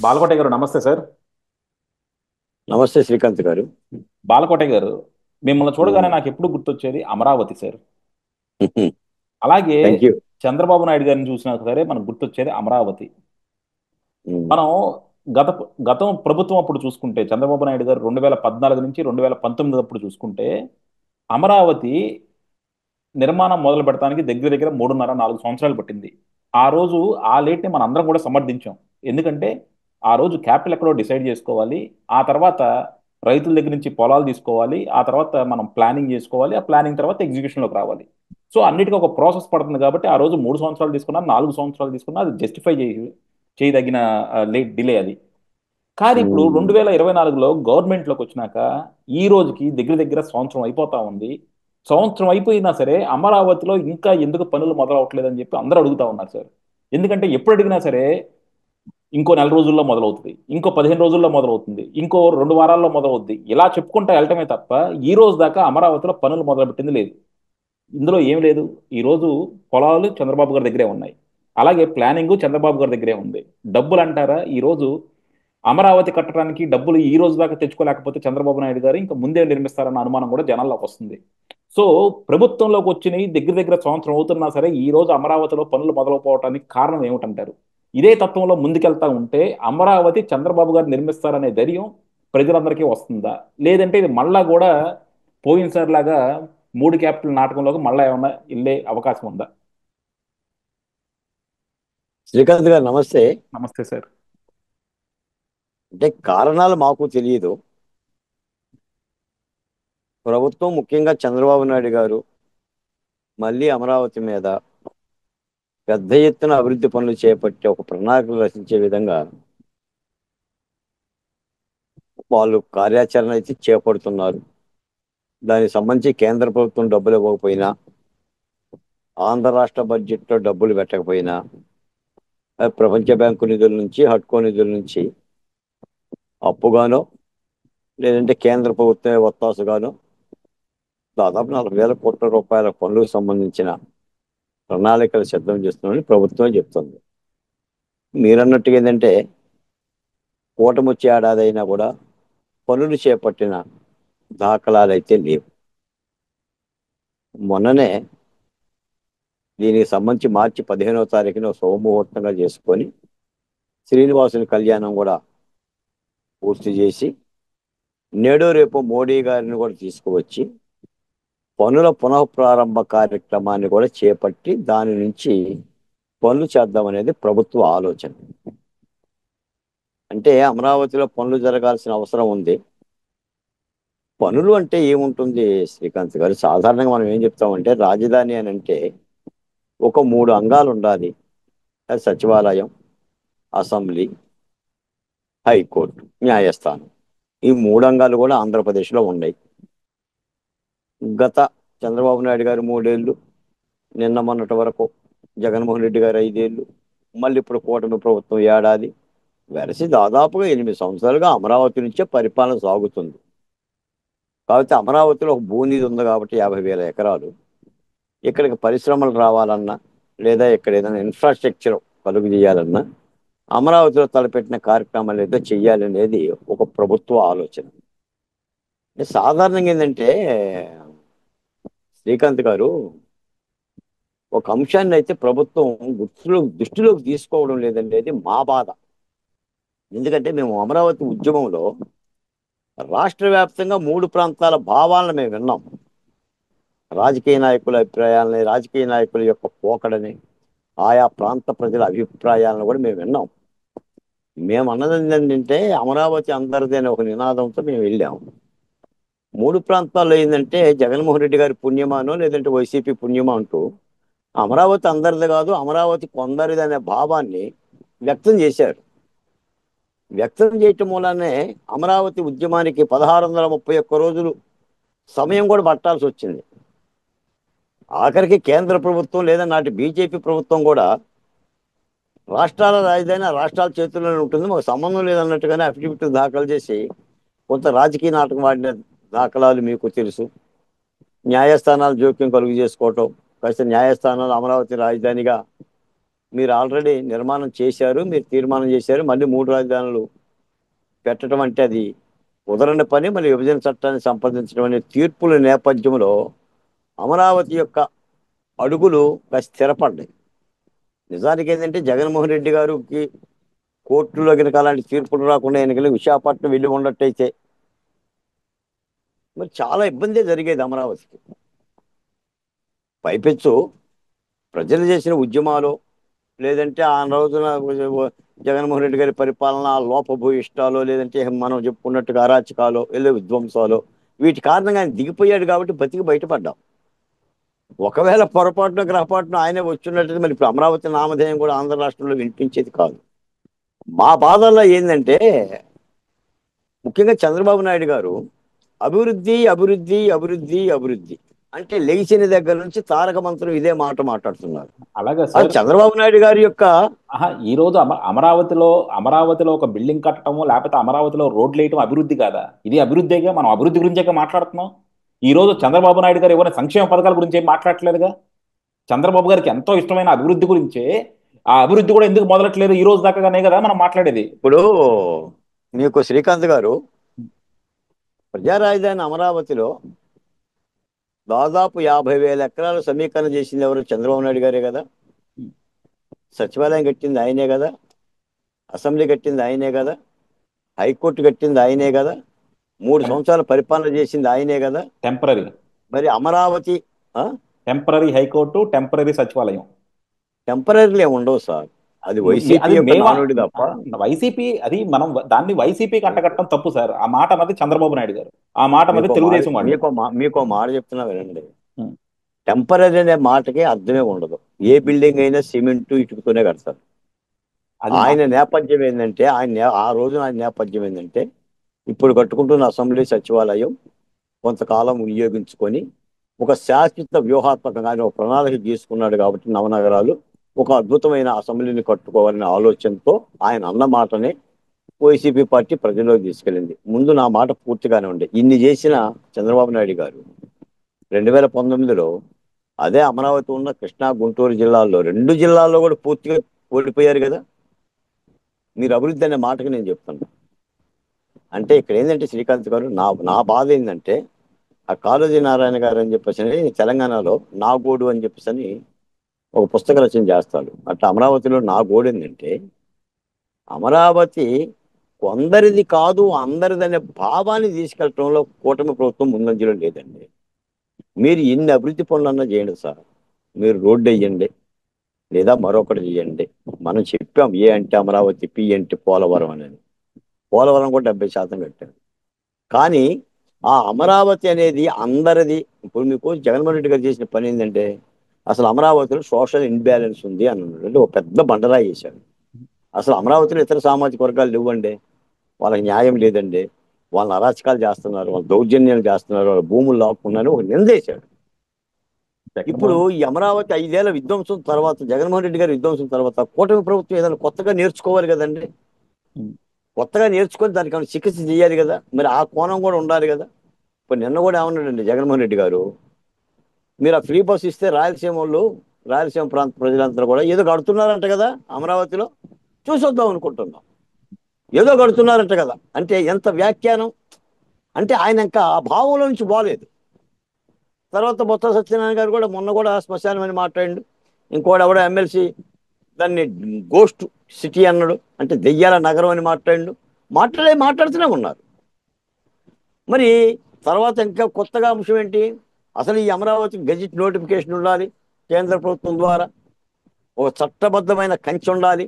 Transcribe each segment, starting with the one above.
బాలకోట గారు నమస్తే సార్. నమస్తే శ్రీకాంత్ గారు. బాలకోట గారు, మిమ్మల్ని చూడగానే ఉమ్, నాకు ఎప్పుడు గుర్తొచ్చేది అమరావతి సార్. అలాగే థ్యాంక్ యూ. చంద్రబాబు నాయుడు గారిని చూసినా సరే మనకు గుర్తొచ్చేది అమరావతి. ఉమ్, మనం గత గతం ప్రభుత్వం అప్పుడు చూసుకుంటే చంద్రబాబు నాయుడు గారు 2014 నుంచి 2019 అప్పుడు చూసుకుంటే అమరావతి నిర్మాణం మొదలు పెడతానికి దగ్గర దగ్గర 3.5 4 సంవత్సరాలు పట్టింది. ఆ రోజు ఆ లేట్ని మన అందరం కూడా సమర్థించాం. ఎందుకంటే ఆ రోజు క్యాపిటల్ ఎక్కడో డిసైడ్ చేసుకోవాలి. ఆ తర్వాత రైతుల దగ్గర నుంచి పొలాలు తీసుకోవాలి. ఆ తర్వాత మనం ప్లానింగ్ చేసుకోవాలి. ఆ ప్లానింగ్ తర్వాత ఎగ్జిక్యూషన్లోకి రావాలి. సో అన్నిటికీ ఒక ప్రాసెస్ పడుతుంది కాబట్టి ఆ రోజు 3 సంవత్సరాలు తీసుకున్నా 4 సంవత్సరాలు తీసుకున్నా అది జస్టిఫై చేయదగిన లేట్ డిలే అది. కానీ ఇప్పుడు ఉమ్. 2024లో గవర్నమెంట్లోకి వచ్చినాక ఈ రోజుకి దగ్గర దగ్గర సంవత్సరం అయిపోతా ఉంది. సంవత్సరం అయిపోయినా సరే అమరావతిలో ఇంకా ఎందుకు పనులు మొదలవట్లేదని చెప్పి అందరూ అడుగుతా ఉన్నారు సార్. ఎందుకంటే ఎప్పుడు అడిగినా సరే ఇంకో నెల రోజుల్లో మొదలవుతుంది, ఇంకో 15 రోజుల్లో మొదలవుతుంది, ఇంకో 2 వారాల్లో మొదలవుద్ది, ఇలా చెప్పుకుంటా వెళ్ళటమే తప్ప ఈ రోజు దాకా అమరావతిలో పనులు మొదలుపెట్టింది లేదు. ఇందులో ఏం లేదు. ఈ రోజు పొలాలు చంద్రబాబు గారి దగ్గరే ఉన్నాయి. అలాగే ప్లానింగ్ చంద్రబాబు గారి దగ్గరే ఉంది. డబ్బులు అంటారా ఈ రోజు అమరావతి కట్టడానికి డబ్బులు ఈ రోజు దాకా తెచ్చుకోలేకపోతే చంద్రబాబు నాయుడు గారు ఇంకా ముందే నిర్మిస్తారన్న అనుమానం కూడా జనాల్లోకి వస్తుంది. సో ప్రభుత్వంలోకి వచ్చినాయి దగ్గర దగ్గర సంవత్సరం అవుతున్నా సరే ఈ రోజు అమరావతిలో పనులు మొదలైపోవటానికి కారణం ఏమిటంటారు? ఇదే తత్వంలో ముందుకెళ్తా ఉంటే అమరావతి చంద్రబాబు గారు నిర్మిస్తారనే ధైర్యం ప్రజలందరికీ వస్తుందా? లేదంటే ఇది మళ్ళా కూడా పోయినసారి లాగా మూడు క్యాపిటల్ నాటకంలోకి మళ్ళా ఏమన్నా వెళ్ళే అవకాశం ఉందా? శ్రీకాంత్ గారు నమస్తే. నమస్తే సార్. అంటే కారణాలు మాకు తెలియదు. ప్రభుత్వం ముఖ్యంగా చంద్రబాబు నాయుడు గారు మళ్ళీ అమరావతి మీద పెద్ద ఎత్తున అభివృద్ధి పనులు చేపట్టి ఒక ప్రణాళికలు రచించే విధంగా వాళ్ళు కార్యాచరణ అయితే చేపడుతున్నారు. దానికి సంబంధించి కేంద్ర ప్రభుత్వం డబ్బులు ఇవ్వకపోయినా, ఆంధ్ర రాష్ట్ర బడ్జెట్లో డబ్బులు పెట్టకపోయినా, ప్రపంచ బ్యాంకు నిధుల నుంచి, హడ్కో నిధుల నుంచి అప్పుగానో, లేదంటే కేంద్ర ప్రభుత్వమే ఒత్తాసుగానో దాదాపు 40,000 కోట్ల రూపాయల పనులకు సంబంధించిన ప్రణాళికలు సిద్ధం చేస్తున్నామని ప్రభుత్వం చెప్తుంది. మీరన్నట్టుగా ఏంటంటే కూటమి వచ్చే ఏడాది అయినా కూడా పనులు చేపట్టిన దాఖలాలు అయితే లేవు. మొన్ననే దీనికి సంబంధించి మార్చి 15వ తారీఖున శుభముహూర్తంగా చేసుకొని శ్రీనివాసుని కళ్యాణం కూడా పూర్తి చేసి నేడు రేపు మోడీ గారిని కూడా తీసుకువచ్చి పనుల పునఃప్రారంభ కార్యక్రమాన్ని కూడా చేపట్టి దాని నుంచి పనులు చేద్దామనేది ప్రభుత్వ ఆలోచన. అంటే అమరావతిలో పనులు జరగాల్సిన అవసరం ఉంది. పనులు అంటే ఏముంటుంది శ్రీకాంత్ గారు? సాధారణంగా మనం ఏం చెప్తామంటే రాజధాని అని అంటే ఒక 3 అంగాలు ఉండాలి. అది సచివాలయం, అసెంబ్లీ, హైకోర్టు, న్యాయస్థానం. ఈ 3 అంగాలు కూడా ఆంధ్రప్రదేశ్లో ఉన్నాయి. గత చంద్రబాబు నాయుడు గారు 3 ఏళ్ళు, నిన్న మొన్నటి వరకు జగన్మోహన్ రెడ్డి గారు 5 ఏళ్ళు, మళ్ళీ ఇప్పుడు కూటమి ప్రభుత్వం ఏడాది వెరసి దాదాపుగా 8 సంవత్సరాలుగా అమరావతి నుంచే పరిపాలన సాగుతుంది. కాబట్టి అమరావతిలో ఒక భూనిధి ఉంది కాబట్టి 50,000 ఎకరాలు. ఇక్కడికి పరిశ్రమలు రావాలన్నా, లేదా ఇక్కడ ఏదైనా ఇన్ఫ్రాస్ట్రక్చర్ కలుగు చేయాలన్నా అమరావతిలో తలపెట్టిన కార్యక్రమాలు ఏదో చెయ్యాలనేది ఒక ప్రభుత్వ ఆలోచన. అంటే సాధారణంగా ఏంటంటే శ్రీకాంత్ గారు, ఒక అంశాన్ని అయితే ప్రభుత్వం దృష్టిలోకి తీసుకోవడం లేదనేది మా బాధ. ఎందుకంటే మేము అమరావతి ఉద్యమంలో రాష్ట్ర వ్యాప్తంగా 3 ప్రాంతాల భావాలను మేము విన్నాం. రాజకీయ నాయకుల అభిప్రాయాలని, రాజకీయ నాయకుల యొక్క పోకడని, ఆయా ప్రాంత ప్రజల అభిప్రాయాలను కూడా మేము విన్నాం. మేము అన్నది ఏంటంటే అమరావతి అందరిది అనే ఒక నినాదంతో మేము వెళ్ళాము. 3 ప్రాంతాల్లో ఏంటంటే జగన్మోహన్ రెడ్డి గారి పుణ్యమానో లేదంటే వైసీపీ పుణ్యమా అంటూ అమరావతి అందరిది కాదు, అమరావతి కొందరిది అనే భావాన్ని వ్యక్తం చేశారు. వ్యక్తం చేయటం మూలనే అమరావతి ఉద్యమానికి 1631 రోజులు సమయం కూడా పట్టాల్సి వచ్చింది. ఆఖరికి కేంద్ర ప్రభుత్వం లేదా నాటి బీజేపీ ప్రభుత్వం కూడా రాష్ట్రాల రాజధాని ఆ రాష్ట్రాల చేతుల్లోనే ఉంటుంది, మాకు సంబంధం లేదన్నట్టుగానే అఫిడవిట్లు దాఖలు చేసి కొంత రాజకీయ నాటకం ఆడిన దాఖలాలు మీకు తెలుసు. న్యాయస్థానాలు జోక్యం కలుగు చేసుకోవటం, కాస్త న్యాయస్థానాలు అమరావతి రాజధానిగా మీరు ఆల్రెడీ నిర్మాణం చేశారు, మీరు తీర్మానం చేశారు, మళ్ళీ 3 రాజధానులు పెట్టడం అంటే అది కుదరని పని. మళ్ళీ విభజన చట్టాన్ని సంపాదించడం అనే తీర్పుల నేపథ్యంలో అమరావతి యొక్క అడుగులు కాస్త స్థిరపడ్డాయి. నిజానికి ఏంటంటే జగన్మోహన్ రెడ్డి గారికి కోర్టులో కనుక అలాంటి తీర్పులు రాకుండా ఆయన విశాఖపట్నం వెళ్ళి ఉన్నట్టయితే మరి చాలా ఇబ్బంది జరిగేది అమరావతికి. పైపెచ్చు ప్రజలు చేసిన ఉద్యమాలు, లేదంటే ఆ రోజున జగన్మోహన్ రెడ్డి గారి పరిపాలన లోపభూయిష్టాలు, లేదంటే మనం చెప్పుకున్నట్టుగా అరాచకాలు, లేదా విధ్వంసాలు, వీటి కారణంగా ఆయన దిగిపోయాడు కాబట్టి బతికి బయటపడ్డాం. ఒకవేళ పొరపాటున గ్రహపాటున ఆయనే వచ్చున్నట్టు మరి ఇప్పుడు అమరావతి నామధేయం కూడా ఆంధ్ర రాష్ట్రంలో వినిపించేది కాదు. మా బాధల్లో ఏంటంటే ముఖ్యంగా చంద్రబాబు నాయుడు గారు అభివృద్ధి అభివృద్ధి అభివృద్ధి అభివృద్ధి అంటే లెగిసిన దగ్గర నుంచి తారక మంత్రం ఇదే మాట మాట్లాడుతున్నారు. అలాగే అది సార్. చంద్రబాబు నాయుడు గారి యొక్క ఈ రోజు అమరావతిలో ఒక బిల్డింగ్ కట్టడము, లేకపోతే అమరావతిలో రోడ్లు వేయటం అభివృద్ధి కాదా? ఇది అభివృద్ధిగా, మనం అభివృద్ధి గురించే మాట్లాడుతున్నాం. ఈ రోజు చంద్రబాబు నాయుడు గారు ఏమైనా సంక్షేమ పథకాల గురించి ఏం మాట్లాడట్లేదుగా. చంద్రబాబు గారికి ఎంతో ఇష్టమైన అభివృద్ధి గురించే, ఆ అభివృద్ధి కూడా ఎందుకు మొదలట్లేదు ఈ రోజు దాకానే కదా మనం మాట్లాడేది. ఇప్పుడు మీకు శ్రీకాంత్ గారు ప్రజా రాజధాని అమరావతిలో దాదాపు 50,000 ఎకరాలు సమీకరణ చేసింది ఎవరు? చంద్రబాబు నాయుడు గారే కదా. సచివాలయం కట్టింది ఆయనే కదా, అసెంబ్లీ కట్టింది ఆయనే కదా, హైకోర్టు కట్టింది ఆయనే కదా, 3 సంవత్సరాలు పరిపాలన చేసింది ఆయనే కదా. టెంపరీ మరి అమరావతి టెంపరీ హైకోర్టు, టెంపరీ సచివాలయం టెంపరీలే ఉండవు సార్. అది వైసీపీ అది యొక్క మేమా నానుడి తప్ప. వైసీపీ, అది మనం దాన్ని వైసీపీకి అంటగట్టడం తప్పు సార్. ఆ మాట అన్నది చంద్రబాబు నాయుడు గారు, ఆ మాట అన్నది తెలుగుదేశం వాళ్ళు. మీకు మాట చెప్తున్నా వినండి. ఉం. టెంపరీ అనే మాటకి అర్థమే ఉండదు. ఏ బిల్డింగ్ అయినా సిమెంట్ ఇటుకతోనే కడతారు. అది ఆయన నేపథ్యం ఏంటంటే ఆ రోజున ఆయన నేపథ్యం ఏంటంటే ఇప్పుడు కట్టుకుంటున్న అసెంబ్లీ సచివాలయం కొంతకాలం వినియోగించుకొని ఒక శాశ్వత వ్యూహాత్మకంగా ఆయన ఒక ప్రణాళిక తీసుకున్నాడు కాబట్టి నవనగరాలు ఒక అద్భుతమైన అసెంబ్లీని కట్టుకోవాలనే ఆలోచనతో ఆయన అన్న మాటనే వైసీపీ పార్టీ ప్రజల్లోకి తీసుకెళ్ళింది. ముందు నా మాట పూర్తిగానే ఉండే. ఇన్ని చేసిన చంద్రబాబు నాయుడు గారు 2019లో అదే అమరావతి ఉన్న కృష్ణా గుంటూరు జిల్లాల్లో 2 జిల్లాల్లో కూడా పూర్తిగా ఓడిపోయారు కదా. మీరు అభివృద్ధి అనే మాటకి నేను చెప్తున్నా. అంటే ఇక్కడ ఏంటంటే శ్రీకాంత్ గారు, నా బాధ ఏంటంటే ఆ కాళోజీ నారాయణ గారు అని చెప్పేసి తెలంగాణలో నాగోడు అని చెప్పేసి ఒక పుస్తక రచన చేస్తాడు. అట్లా అమరావతిలో నాగోడు ఏంటంటే అమరావతి కొందరిది కాదు అందరిది అనే భావాన్ని తీసుకెళ్ళటంలో కూటమి ప్రభుత్వం ముందంజలో లేదండి. మీరు ఎన్ని అభివృద్ధి పనులన్నా చేయండి సార్, మీరు రోడ్డు వేయండి లేదా మరొకటి చేయండి. మనం చెప్పాం ఏ అంటే అమరావతి, పి అంటే పోలవరం అనేది. పోలవరం కూడా 70% కట్టారు. కానీ ఆ అమరావతి అనేది అందరిది. ఇప్పుడు మీకు జగన్మోహన్ రెడ్డి గారు చేసిన పని ఏంటంటే అసలు అమరావతిలో సోషల్ ఇన్బ్యాలెన్స్ ఉంది అని అన్నాడు. అంటే ఒక పెద్ద బండరాయి చేశాడు. అసలు అమరావతిలో ఇతర సామాజిక వర్గాలు లేవండి, వాళ్ళకి న్యాయం లేదండి, వాళ్ళని అరాచకాలు చేస్తున్నారు, వాళ్ళు దౌర్జన్యాలు చేస్తున్నారు, వాళ్ళ భూములు లాక్కున్నారని ఒక నిందేశాడు. ఇప్పుడు జగన్మోహన్ ఈ అమరావతి 5 ఏళ్ల విధ్వంసం తర్వాత, జగన్మోహన్ రెడ్డి గారి విధ్వంసం తర్వాత కూటమి ప్రభుత్వం ఏదైనా కొత్తగా నేర్చుకోవాలి కదండి. కొత్తగా నేర్చుకొని దానికి ఏమైనా చికిత్స చేయాలి కదా. మరి ఆ కోణం కూడా ఉండాలి కదా. ఇప్పుడు నిన్న కూడా ఏమన్నాడండి జగన్మోహన్ రెడ్డి గారు, మీరు ఆ ఫ్రీ బస్ ఇస్తే రాయలసీమ వాళ్ళు, రాయలసీమ ప్రాంత ప్రజలంతా కూడా ఏదో కడుతున్నారంట కదా అమరావతిలో, చూసొద్దాం అనుకుంటున్నాం. ఏదో కడుతున్నారంట కదా అంటే ఎంత వ్యాఖ్యానం. అంటే ఆయన ఇంకా ఆ భావంలో నుంచి పోలేదు. తర్వాత బొత్స సత్యనారాయణ గారు కూడా మొన్న కూడా శ్మశానం అని మాట్లాడిండు. ఇంకోటి ఎవడో ఎమ్మెల్సీ దాన్ని గోస్ట్ సిటీ అన్నాడు, అంటే దెయ్యాల నగరం అని మాట్లాడిండు. మాట్లాడుతూనే ఉన్నారు. మరి తర్వాత ఇంకా కొత్తగా అంశం ఏంటి? అసలు ఈ అమరావతి గెజిట్ నోటిఫికేషన్ ఉండాలి కేంద్ర ప్రభుత్వం ద్వారా, ఒక చట్టబద్ధమైన కంచె ఉండాలి.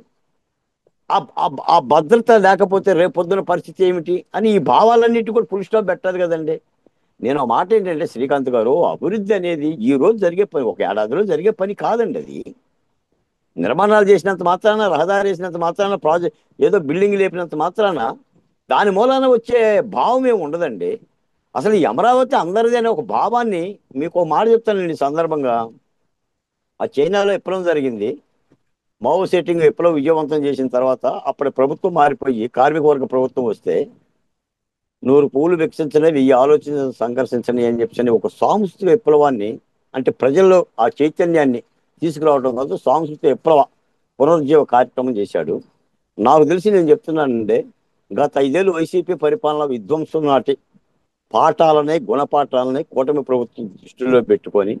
ఆ భద్రత లేకపోతే రేపొద్దున పరిస్థితి ఏమిటి అని ఈ భావాలన్నిటి కూడా ఫుల్ స్టాప్ పెట్టాలి కదండి. నేను ఆ మాట ఏంటంటే శ్రీకాంత్ గారు, అభివృద్ధి అనేది ఈ రోజు జరిగే పని, ఒక ఏడాదిలో జరిగే పని కాదండి. అది నిర్మాణాలు చేసినంత మాత్రాన, రహదారి వేసినంత మాత్రాన, ప్రాజెక్ట్ ఏదో బిల్డింగ్ లేపినంత మాత్రాన దాని మూలాన వచ్చే భావం ఏమి ఉండదండి. అసలు ఈ అమరావతి అందరిది అనే ఒక భావాన్ని మీకు ఒక మాట చెప్తానండి ఈ సందర్భంగా. ఆ చైనాలో విప్లవం జరిగింది. మావో సెట్టింగ్ విప్లవం విజయవంతం చేసిన తర్వాత అప్పటి ప్రభుత్వం మారిపోయి కార్మిక వర్గ ప్రభుత్వం వస్తే 100 పువ్వులు వికసించని 1000 ఆలోచన సంఘర్షించని అని చెప్పని ఒక సాంస్కృతిక విప్లవాన్ని, అంటే ప్రజల్లో ఆ చైతన్యాన్ని తీసుకురావడం కాదు, సాంస్కృతిక విప్లవ పునరుజ్జీవ కార్యక్రమం చేశాడు. నాకు తెలిసి నేను చెప్తున్నానంటే గత 5 ఏళ్ళు వైసీపీ పరిపాలన విధ్వంసం నాటి పాఠాలని గుణపాఠాలని కూటమి ప్రభుత్వం దృష్టిలో పెట్టుకొని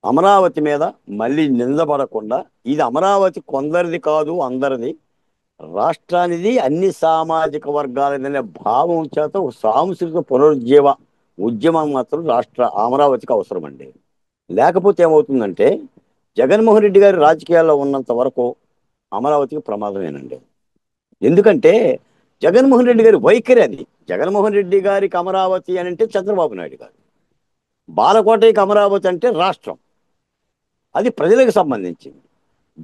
అమరావతి మీద మళ్ళీ నిందపడకుండా ఇది అమరావతి కొందరిది కాదు అందరిది, రాష్ట్రానిది, అన్ని సామాజిక వర్గాలదనే భావం చేత ఒక సాంస్కృతిక పునరుజ్జీవ ఉద్యమం మాత్రం రాష్ట్ర అమరావతికి అవసరం అండి. లేకపోతే ఏమవుతుందంటే జగన్మోహన్ రెడ్డి గారి రాజకీయాల్లో ఉన్నంత వరకు అమరావతికి ప్రమాదమేనండి. ఎందుకంటే జగన్మోహన్ రెడ్డి గారి వైఖరి అది. జగన్మోహన్ రెడ్డి గారికి అమరావతి అని అంటే చంద్రబాబు నాయుడు గారు, బాలకోటకి అమరావతి అంటే రాష్ట్రం, అది ప్రజలకు సంబంధించింది.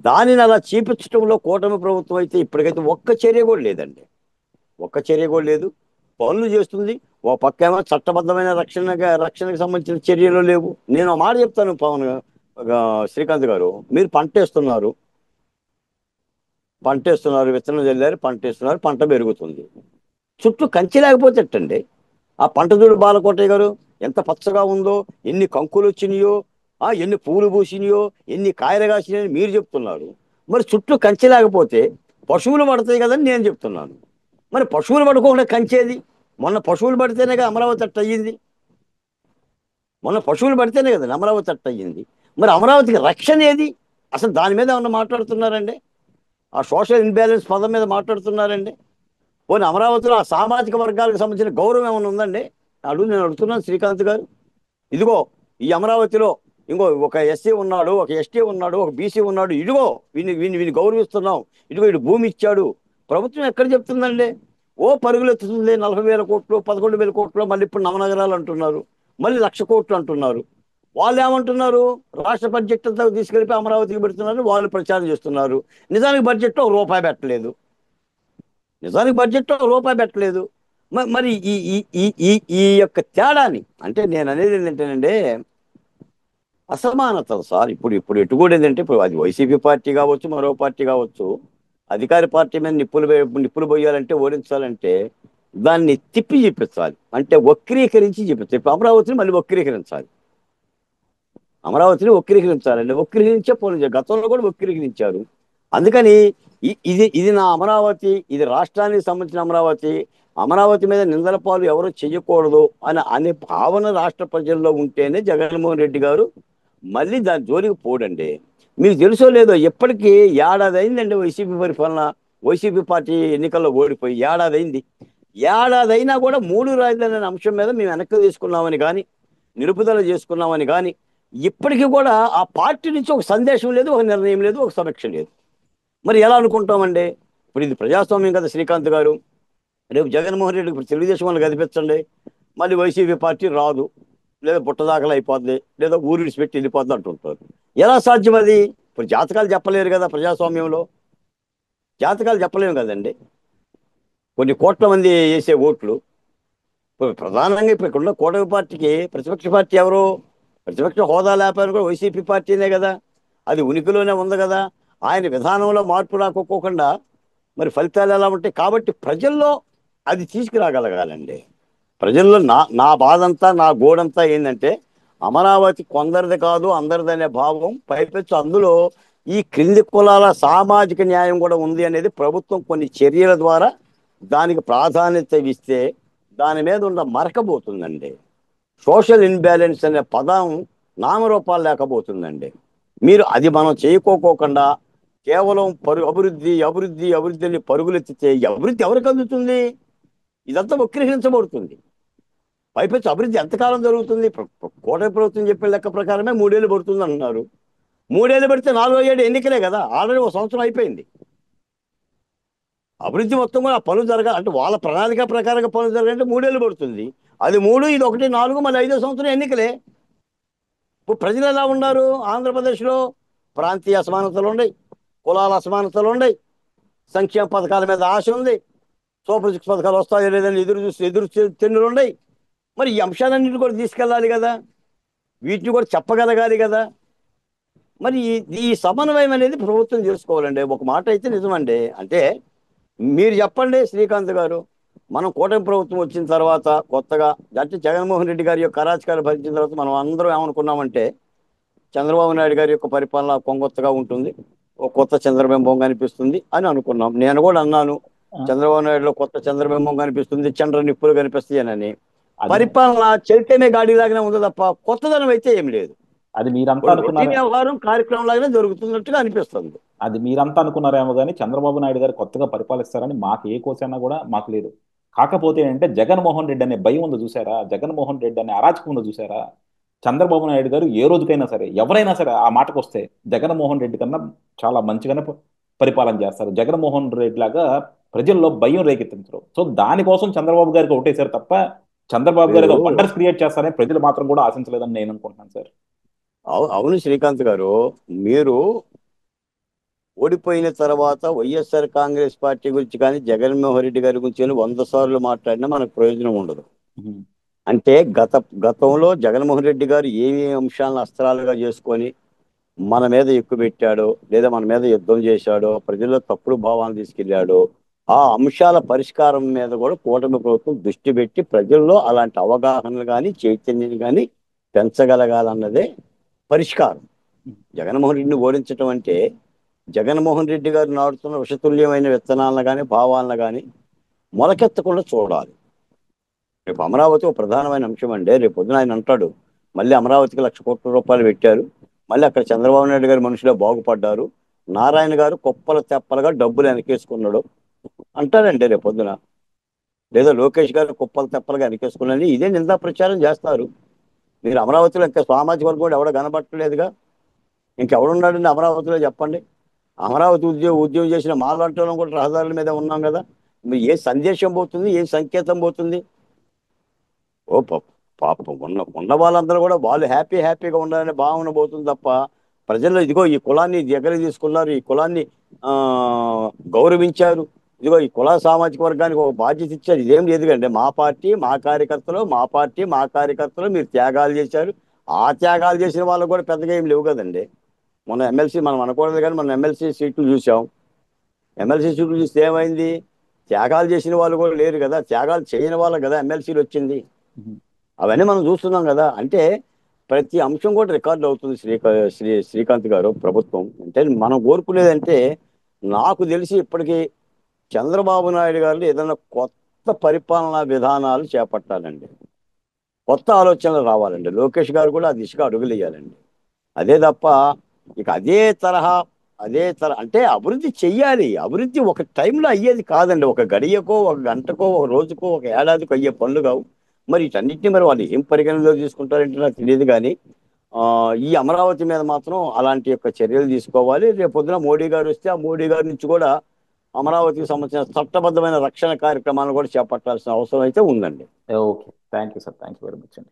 దానిని అలా చూపించడంలో కూటమి ప్రభుత్వం అయితే ఇప్పటికైతే ఒక్క చర్య కూడా లేదండి. ఒక్క చర్య కూడా లేదు. పనులు చేస్తుంది. ఓ పక్కేమో చట్టబద్ధమైన రక్షణకు సంబంధించిన చర్యలు లేవు. నేను ఆ మాట చెప్తాను శ్రీకాంత్ గారు, మీరు పంటేస్తున్నారు, విత్తనం చల్లారు, పంటేస్తున్నారు, పంట పెరుగుతుంది. చుట్టూ కంచి లేకపోతే ఎట్టండి? ఆ పంట చూడు బాలకోటయ్య గారు, ఎంత పచ్చగా ఉందో, ఎన్ని కంకులు వచ్చినాయో, ఎన్ని పూలు పూసినాయో, ఎన్ని కాయలు కాసినాయో మీరు చెప్తున్నారు. మరి చుట్టూ కంచి లేకపోతే పశువులు పడతాయి కదని నేను చెప్తున్నాను. మరి పశువులు పడుకోకుండా కంచేది? మొన్న పశువులు పడితేనే కదా అమరావతి అట్ట అయ్యింది. మొన్న పశువులు పడితేనే కదా అమరావతి అట్ట అయ్యింది. మరి అమరావతికి రక్షణ ఏది? అసలు దాని మీద ఏమన్నా మాట్లాడుతున్నారండి? ఆ సోషల్ ఇన్బ్యాలెన్స్ పదం మీద మాట్లాడుతున్నారండి? పోనీ అమరావతిలో ఆ సామాజిక వర్గాలకు సంబంధించిన గౌరవం ఏమైనా ఉందండి? నేను అడుగుతున్నాను శ్రీకాంత్ గారు. ఇదిగో ఈ అమరావతిలో ఇంకో ఒక ఎస్సీ ఉన్నాడు, ఒక ఎస్టీ ఉన్నాడు, ఒక బీసీ ఉన్నాడు, ఇదిగో వీని గౌరవిస్తున్నాం, ఇదిగో ఇటు భూమి ఇచ్చాడు. ప్రభుత్వం ఎక్కడ చెప్తుందండి? ఓ పరుగులు ఎత్తుతుంది. 40,000 కోట్లు, 11,000 కోట్లు, మళ్ళీ ఇప్పుడు నవనగరాలు అంటున్నారు, మళ్ళీ 1,00,000 కోట్లు అంటున్నారు. వాళ్ళు ఏమంటున్నారు? రాష్ట్ర బడ్జెట్ అంతా తీసుకెళ్ళి అమరావతికి పెడుతున్నారు, వాళ్ళు ప్రచారం చేస్తున్నారు. నిజానికి బడ్జెట్లో రూపాయి పెట్టలేదు. మరి ఈ ఈ ఈ ఈ ఈ యొక్క తేడాని అంటే నేను అనేది ఏంటంటేనండి, అసమానతలు సార్. ఇప్పుడు ఎటు కూడా ఏంటంటే, ఇప్పుడు అది వైసీపీ పార్టీ కావచ్చు, మరో పార్టీ కావచ్చు, అధికార పార్టీ మీద నిప్పులు పోయాలంటే, ఓడించాలంటే దాన్ని తిప్పి చూపించాలి. అంటే వక్రీకరించి చూపించాలి. ఇప్పుడు అమరావతిని మళ్ళీ వక్రీకరించాలి. వక్రీకరించాలండి. వక్రీకరించే పోనీ గతంలో కూడా వక్రీకరించారు. అందుకని ఇది నా అమరావతి, ఇది రాష్ట్రానికి సంబంధించిన అమరావతి, అమరావతి మీద నిందల పాలు ఎవరు చెయ్యకూడదు అనే భావన రాష్ట్ర ప్రజల్లో ఉంటేనే జగన్మోహన్ రెడ్డి గారు మళ్ళీ దాని జోలికి పోడండి. మీకు తెలుసో లేదో, ఎప్పటికీ ఏడాది అయిందండి వైసీపీ పరిపాలన. వైసీపీ పార్టీ ఎన్నికల్లో ఓడిపోయి ఏడాది అయింది. ఏడాది అయినా కూడా 3 రాజధానులు అనే అంశం మీద మేము వెనక్కి తీసుకున్నామని కానీ, నిలుపుదల చేసుకున్నామని కానీ, ఇప్పటికీ కూడా ఆ పార్టీ నుంచి ఒక సందేశం లేదు, ఒక నిర్ణయం లేదు, ఒక సమీక్ష లేదు. మరి ఎలా అనుకుంటామండి? ఇప్పుడు ఇది ప్రజాస్వామ్యం కదా శ్రీకాంత్ గారు. రేపు జగన్మోహన్ రెడ్డి ఇప్పుడు తెలుగుదేశం వాళ్ళు కనిపించండి, మళ్ళీ వైసీపీ పార్టీ రాదు, లేదా బుట్టదాఖలు అయిపోద్ది, లేదా ఊరు విడిచిపెట్టి వెళ్ళిపోద్ది అంటుంటారు. ఎలా సాధ్యం అది? ఇప్పుడు జాతకాలు చెప్పలేరు కదా ప్రజాస్వామ్యంలో. జాతకాలు చెప్పలేము కదండి. కొన్ని కోట్ల మంది వేసే ఓట్లు. ఇప్పుడు ప్రధానంగా ఇప్పుడు ఇక్కడ కూటమి పార్టీకి ప్రతిపక్ష పార్టీ ఎవరు? ప్రతిపక్ష హోదా లేకపోయినా కూడా వైసీపీ పార్టీనే కదా. అది ఉనికిలోనే ఉంది కదా. ఆయన విధానంలో మార్పు రాకపోకుండా మరి ఫలితాలు ఎలా ఉంటాయి? కాబట్టి ప్రజల్లో అది తీసుకురాగలగాలండి. ప్రజల్లో నా బాధంతా, నా గోడంతా ఏంటంటే, అమరావతి కొందరిది కాదు అందరిదనే భావం పైపెచ్చు. అందులో ఈ క్రింది కులాల సామాజిక న్యాయం కూడా ఉంది అనేది ప్రభుత్వం కొన్ని చర్యల ద్వారా దానికి ప్రాధాన్యత ఇస్తే దాని మీద ఉన్న మరకబోతుందండి. సోషల్ ఇన్బ్యాలెన్స్ అనే పదం నామరూపాలు లేకపోతుందండి. అది మనం చేయకోకుండా కేవలం అభివృద్ధిని పరుగులెత్తితే అభివృద్ధి ఎవరికి అందుతుంది? ఇదంతా వక్రీకరించబడుతుంది. పైపెచ్చు అభివృద్ధి ఎంతకాలం జరుగుతుంది? కూటమి ప్రభుత్వం చెప్పే లెక్క ప్రకారమే 3 ఏళ్ళు పడుతుంది అంటున్నారు. 3 ఏళ్ళు పెడితే 4వ ఏడు ఎన్నికలే కదా. ఆల్రెడీ 1 సంవత్సరం అయిపోయింది. అభివృద్ధి మొత్తం కూడా పనులు జరగాలి అంటే, వాళ్ళ ప్రణాళిక ప్రకారంగా పనులు జరగాలంటే 3 ఏళ్ళు పడుతుంది. అది 3, ఇది 1, 4, మళ్ళీ 5వ సంవత్సరం ఎన్నికలే. ఇప్పుడు ప్రజలు ఎలా ఉన్నారు? ఆంధ్రప్రదేశ్లో ప్రాంతీయ అసమానతలు ఉన్నాయి, కులాల అసమానతలు ఉన్నాయి, సంక్షేమ పథకాల మీద ఆశ ఉంది, సూపర్ 6 పథకాలు వస్తాయో లేదని ఎదురు తెన్నులు ఉన్నాయి. మరి ఈ అంశాలన్నింటినీ కూడా తీసుకెళ్ళాలి కదా, వీటిని కూడా చెప్పగలగాలి కదా. మరి ఈ సమన్వయం అనేది ప్రభుత్వం చేసుకోవాలండి. ఒక మాట అయితే నిజమండి. అంటే మీరు చెప్పండి శ్రీకాంత్ గారు, మనం కూటమి ప్రభుత్వం వచ్చిన తర్వాత కొత్తగా అంటే జగన్మోహన్ రెడ్డి గారి యొక్క అరాచకాలు భరించిన తర్వాత మనం అందరం ఏమనుకున్నామంటే, చంద్రబాబు నాయుడు గారి యొక్క పరిపాలన కొంగొత్తగా ఉంటుంది, ఓ కొత్త చంద్రబింబం కనిపిస్తుంది అని అనుకున్నాం. నేను కూడా అన్నాను, ఆ, చంద్రబాబు నాయుడులో కొత్త చంద్రబింబం కనిపిస్తుంది, చంద్ర నిప్పులు కనిపిస్తాయి అని. అది పరిపాలన చైతన్య గాడిలాగానే ఉంది తప్ప కొత్తదనం అయితే ఏం లేదు. అది మీరంతా ఇప్పుడు రొటీన్ అనుకున్నారే, వ్యవహారం కార్యక్రమం లాగానే జరుగుతున్నట్టుగా అనిపిస్తుంది. అది మీరంతా అనుకున్నారేమో కానీ చంద్రబాబు నాయుడు గారు కొత్తగా పరిపాలిస్తారని మాకు ఏ కోసైనా కూడా మాకు లేదు. కాకపోతే ఏంటంటే జగన్మోహన్ రెడ్డి అనే భయం ఉందో చూసారా, జగన్మోహన్ రెడ్డి అనే అరాచకం ఉందో చూసారా. చంద్రబాబు నాయుడు గారు ఏ రోజుకైనా సరే ఎవరైనా సరే ఆ మాటకు వస్తే జగన్మోహన్ రెడ్డి కన్నా చాలా మంచిగానే పరిపాలన చేస్తారు. జగన్మోహన్ రెడ్డి లాగా ప్రజల్లో భయం రేకెత్తించరు. సో దానికోసం చంద్రబాబు గారికి ఒకటేసారు తప్ప చంద్రబాబు గారు మీరు ఏదో వండర్స్ క్రియేట్ చేస్తారని ప్రజలు మాత్రం కూడా ఆశించలేదని నేను అనుకుంటున్నాను సార్. అవును శ్రీకాంత్ గారు, మీరు ఓడిపోయిన తర్వాత వైఎస్ఆర్ కాంగ్రెస్ పార్టీ గురించి కానీ జగన్మోహన్ రెడ్డి గారి గురించి కానీ 100 సార్లు మాట్లాడినా మనకు ప్రయోజనం ఉండదు. ఉహు, అంటే గతంలో జగన్మోహన్ రెడ్డి గారు ఏమేమి అంశాలను అస్త్రాలుగా చేసుకొని మన మీద ఎక్కువ పెట్టాడో, లేదా మన మీద యుద్ధం చేశాడో, ప్రజల్లో తప్పుడు భావాలను తీసుకెళ్లాడో, ఆ అంశాల పరిష్కారం మీద కూడా కూటమి ప్రభుత్వం దృష్టి పెట్టి ప్రజల్లో అలాంటి అవగాహనలు కానీ చైతన్యం కానీ పెంచగలగాలన్నదే పరిష్కారం. ఉహు, జగన్మోహన్ రెడ్డిని ఓడించడం అంటే జగన్మోహన్ రెడ్డి గారు నాడుతున్న విషతుల్యమైన విత్తనాలను కానీ భావాలను కానీ మొలకెత్తకుండా చూడాలి. రేపు అమరావతి ఒక ప్రధానమైన అంశం అండి. రేపు పొద్దున ఆయన అంటాడు, మళ్ళీ అమరావతికి 1,00,00,000 రూపాయలు పెట్టారు, మళ్ళీ అక్కడ చంద్రబాబు నాయుడు గారి మనుషులే బాగుపడ్డారు, నారాయణ గారు కుప్పలు తెప్పలుగా డబ్బులు వెనకేసుకున్నాడు అంటాడండి రేపు పొద్దున. లేదా లోకేష్ గారు కుప్పలు తెప్పలుగా వెనకేసుకున్నాడని ఇదే నిందా ప్రచారం చేస్తారు. మీరు అమరావతిలో ఇంకా సామాజిక వర్గం కూడా ఎవడో కనబట్టలేదుగా. ఇంకెవడున్నాడండి అమరావతిలో చెప్పండి? అమరావతి ఉద్యోగం చేసిన మాలాంటి వాళ్ళం కూడా రహదారుల మీద ఉన్నాం కదా. మరి ఏ సందేశం పోతుంది, ఏ సంకేతం పోతుంది? ఓ పాపం ఉన్న వాళ్ళందరూ కూడా వాళ్ళు హ్యాపీగా ఉండాలనే భావన పోతుంది తప్ప ప్రజల్లో ఇదిగో ఈ కులాన్ని దగ్గర తీసుకున్నారు, ఈ కులాన్ని ఆ గౌరవించారు, ఇదిగో ఈ కుల సామాజిక వర్గానికి ఒక బాధ్యత ఇచ్చారు, ఇదేం లేదు కండి. మా పార్టీ మా కార్యకర్తలు, మా పార్టీ మా కార్యకర్తలు మీరు త్యాగాలు చేశారు. ఆ త్యాగాలు చేసిన వాళ్ళకు కూడా పెద్దగా ఏం లేవు కదండి. మొన్న ఎమ్మెల్సీ మనం అనకూడదు కానీ మనం ఎమ్మెల్సీ సీట్లు చూసాం. ఎమ్మెల్సీ సీట్లు చూస్తే ఏమైంది? త్యాగాలు చేసిన వాళ్ళు కూడా లేరు కదా, త్యాగాలు చేయని వాళ్ళకి కదా ఎమ్మెల్సీలు వచ్చింది. ఉహు. అవన్నీ మనం చూస్తున్నాం కదా. అంటే ప్రతి అంశం కూడా రికార్డు అవుతుంది శ్రీకాంత్ గారు. ప్రభుత్వం అంటే మనం కోరుకునేదంటే, నాకు తెలిసి ఇప్పటికీ చంద్రబాబు నాయుడు గారు ఏదైనా కొత్త పరిపాలనా విధానాలు చేపట్టాలండి, కొత్త ఆలోచనలు రావాలండి. లోకేష్ గారు కూడా ఆ దిశగా అడుగులు వేయాలండి. అదే తప్ప ఇక అదే తరహా అంటే అభివృద్ధి చెయ్యాలి. అభివృద్ధి ఒక టైంలో అయ్యేది కాదండి. ఒక గడియకో, ఒక గంటకో, ఒక రోజుకో, ఒక ఏడాదికో అయ్యే పనులు కావు. మరి వీటన్నిటిని మరి వాళ్ళు ఏం పరిగణనలో తీసుకుంటారంటే నాకు తెలియదు కానీ ఈ అమరావతి మీద మాత్రం అలాంటి యొక్క చర్యలు తీసుకోవాలి. రేపు పొద్దున మోడీ గారు వస్తే ఆ మోడీ గారి నుంచి కూడా అమరావతికి సంబంధించిన చట్టబద్ధమైన రక్షణ కార్యక్రమాలను కూడా చేపట్టాల్సిన అవసరం అయితే ఉందండి. Okay, thank you sir, thank you very much అండి.